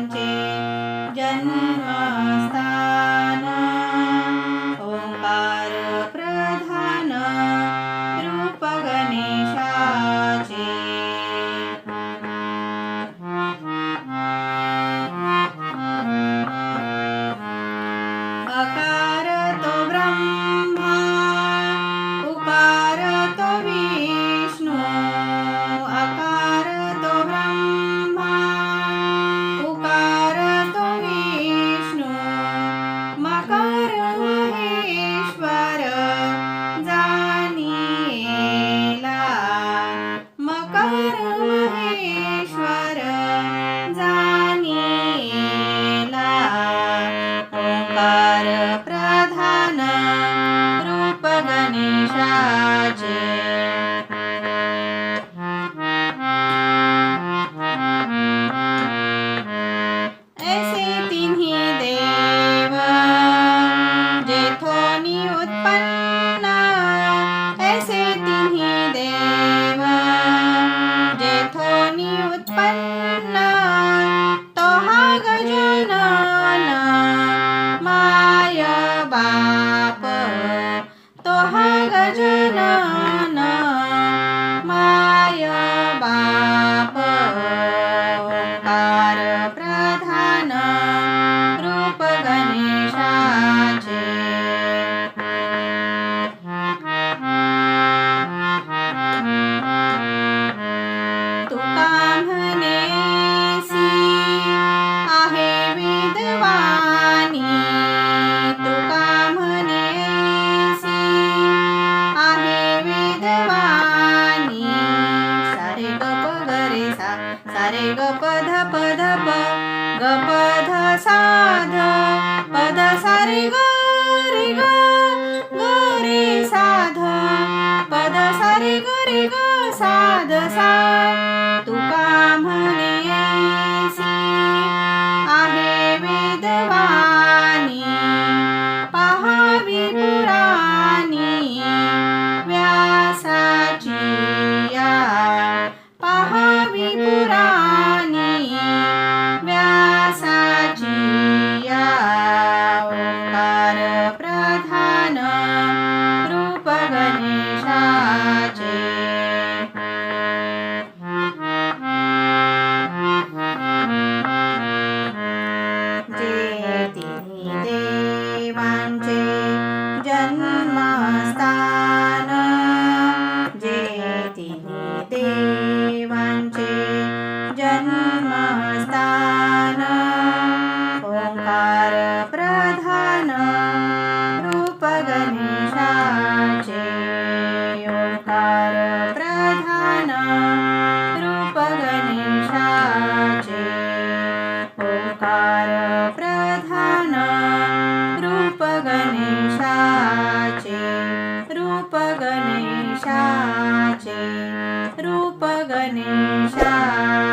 देवांचे जन्मस्थान ओंकार प्रधान रूप गणेशाचे अकार तो ब्रह्मा उकार तो विष्णू अकार तो ब्रह्मा उकार तो विष्णू मकार महेश्वर जाणिला मकार महेश्वर जाणिला ओंकार प्रधान रूप गणेशाचे ऐसे तिन्ही देव जेथोनी उत्पन्न ऐसे तिन्ही देव जेथोनी उत्पन्न तो हा गजानन माय बाप तो हा गजानन माय बाप ओंकार प्रधान रूप गणेशाचे तुका म्हणेसी आहे विद्वानी तुका म्हणेसी आहे विद्वानी सारे ग प ग रे सा सारे ग प ध प ध प ग प ध सा ध प ध सा रे ग रे सा ध प ध सा रे ग सा ध सा तुका म्हणेसी आहे वेदवाणी पहावी पुराणी व्यासाची या पहावी पुराणी व्यासाची या ओंकार प्रधान रूप गणेशाचे जे तिन्ही देवांचे जन्मस्थान जे तिन्ही देवांचे जन्मस्थान ओंकार प्रधान रूप गणेशाचे ओंकार प्रधान रूप गणेशाचे ओंकार प्रधान रूप गणेशाचे रूप गणेशाचे रूप गणेशाचे